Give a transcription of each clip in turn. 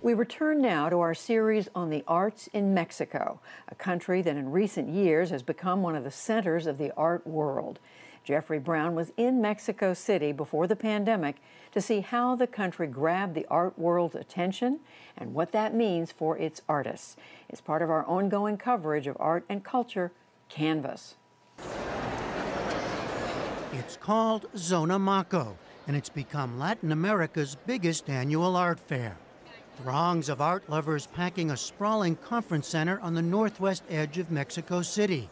We return now to our series on the arts in Mexico, a country that in recent years has become one of the centers of the art world. Jeffrey Brown was in Mexico City before the pandemic to see how the country grabbed the art world's attention and what that means for its artists. It's part of our ongoing coverage of art and culture, Canvas. It's called Zona Maco, and it's become Latin America's biggest annual art fair. Throngs of art lovers packing a sprawling conference center on the northwest edge of Mexico City.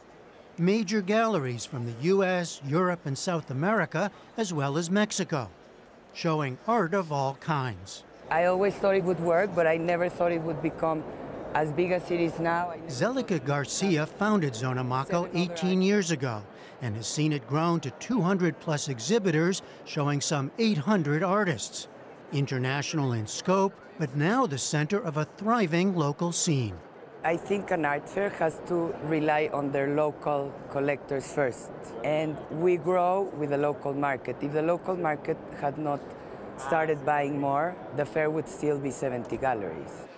Major galleries from the U.S., Europe, and South America, as well as Mexico, showing art of all kinds. I always thought it would work, but I never thought it would become as big as it is now. Zelica Garcia founded Zona Maco 18 years ago and has seen it grown to 200-plus exhibitors showing some 800 artists. International in scope, but now the center of a thriving local scene. I think an art fair has to rely on their local collectors first. And we grow with the local market. If the local market had not started buying more, the fair would still be 70 galleries.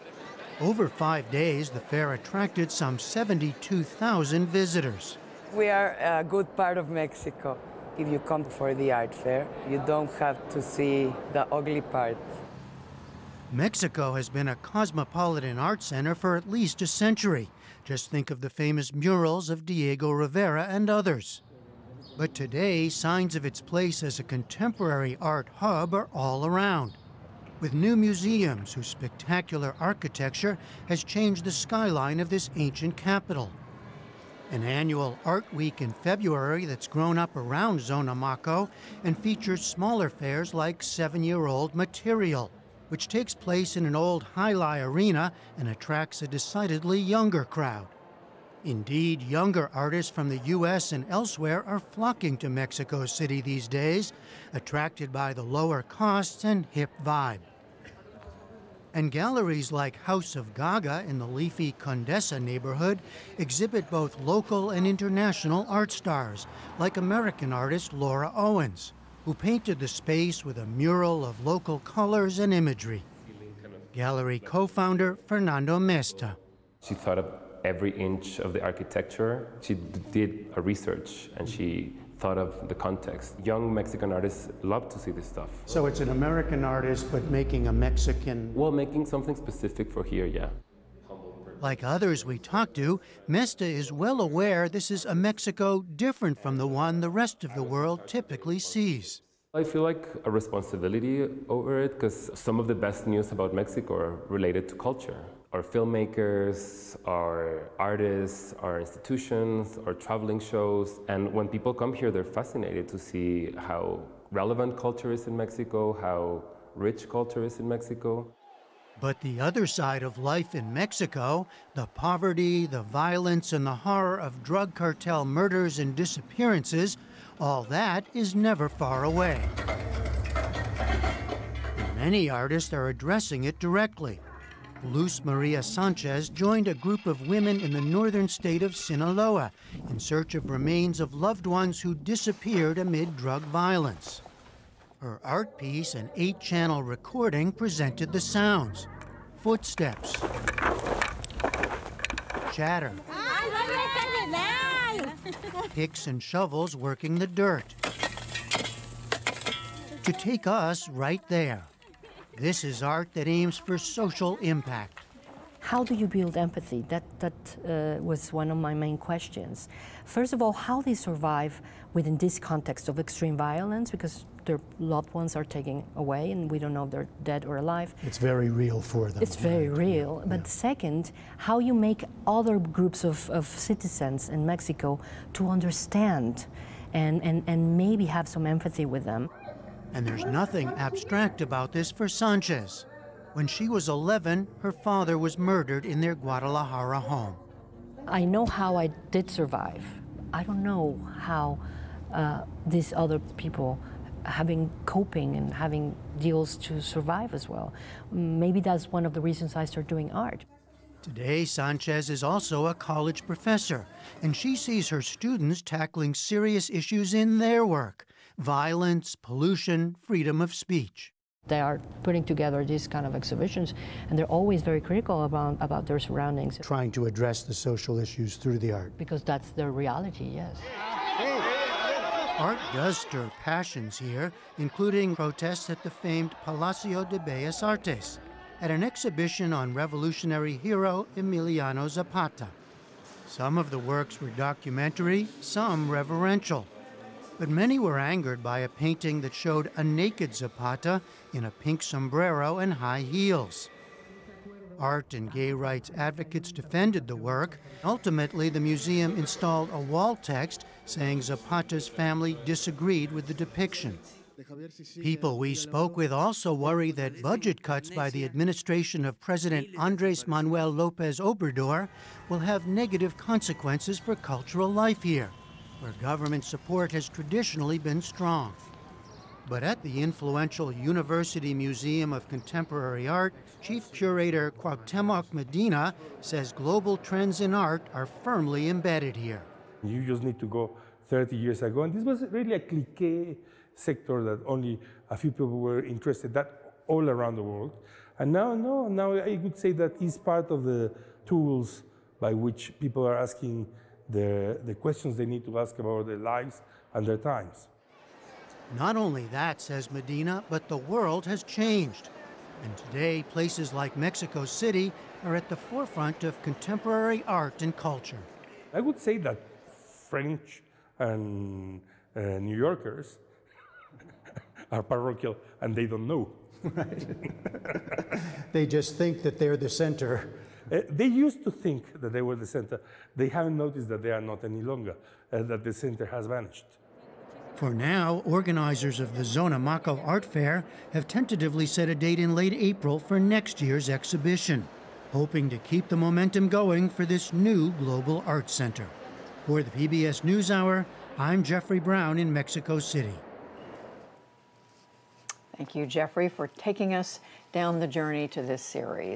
Over 5 days, the fair attracted some 72,000 visitors. We are a good part of Mexico. If you come for the art fair, you don't have to see the ugly part. Mexico has been a cosmopolitan art center for at least a century. Just think of the famous murals of Diego Rivera and others. But today, signs of its place as a contemporary art hub are all around, with new museums whose spectacular architecture has changed the skyline of this ancient capital. An annual art week in February that's grown up around Zona Maco and features smaller fairs like 7-year-old Material, which takes place in an old High-Lie arena and attracts a decidedly younger crowd. Indeed, younger artists from the U.S. and elsewhere are flocking to Mexico City these days, attracted by the lower costs and hip vibe. And galleries like House of Gaga in the leafy Condesa neighborhood exhibit both local and international art stars, like American artist Laura Owens, who painted the space with a mural of local colors and imagery. Gallery co-founder Fernando Mesta. She thought of every inch of the architecture. She did a research and she thought of the context. Young Mexican artists love to see this stuff. So it's an American artist, but making a Mexican... Well, making something specific for here, yeah. Like others we talked to, Mesta is well aware this is a Mexico different from the one the rest of the world typically sees. I feel like a responsibility over it because some of the best news about Mexico are related to culture. Our filmmakers, our artists, our institutions, our traveling shows. And when people come here, they're fascinated to see how relevant culture is in Mexico, how rich culture is in Mexico. But the other side of life in Mexico, the poverty, the violence, and the horror of drug cartel murders and disappearances, all that is never far away. Many artists are addressing it directly. Luz Maria Sanchez joined a group of women in the northern state of Sinaloa in search of remains of loved ones who disappeared amid drug violence. Her art piece, an 8-channel recording, presented the sounds. Footsteps. Chatter. Picks and shovels working the dirt. To take us right there. This is art that aims for social impact. How do you build empathy? That was one of my main questions. First of all, how they survive within this context of extreme violence, because their loved ones are taken away and we don't know if they're dead or alive. It's very real for them. It's very real. Yeah. But second, how you make other groups of citizens in Mexico to understand and maybe have some empathy with them. And there's nothing abstract about this for Sanchez. When she was 11, her father was murdered in their Guadalajara home. I know how I did survive. I don't know how these other people having coping and having deals to survive as well. Maybe that's one of the reasons I started doing art. Today, Sanchez is also a college professor, and she sees her students tackling serious issues in their work: violence, pollution, freedom of speech. They are putting together these kind of exhibitions, and they're always very critical about their surroundings. Trying to address the social issues through the art. Because that's their reality, yes. Art does stir passions here, including protests at the famed Palacio de Bellas Artes, at an exhibition on revolutionary hero Emiliano Zapata. Some of the works were documentary, some reverential. But many were angered by a painting that showed a naked Zapata in a pink sombrero and high heels. Art and gay rights advocates defended the work. Ultimately, the museum installed a wall text saying Zapata's family disagreed with the depiction. People we spoke with also worry that budget cuts by the administration of President Andrés Manuel López Obrador will have negative consequences for cultural life here, where government support has traditionally been strong. But at the influential University Museum of Contemporary Art, Chief Curator Cuauhtemoc Medina says global trends in art are firmly embedded here. You just need to go 30 years ago, and this was really a cliché sector that only a few people were interested in, that all around the world. And now I would say that is part of the tools by which people are asking the questions they need to ask about their lives and their times. Not only that, says Medina, but the world has changed. And today, places like Mexico City are at the forefront of contemporary art and culture. I would say that French and New Yorkers are parochial, and they don't know. Right. They just think that they're the center. They used to think that they were the center. They haven't noticed that they are not any longer, that the center has vanished. For now, organizers of the Zona Maco Art Fair have tentatively set a date in late April for next year's exhibition, hoping to keep the momentum going for this new global art center. For the PBS NewsHour, I'm Jeffrey Brown in Mexico City. Thank you, Jeffrey, for taking us down the journey to this series.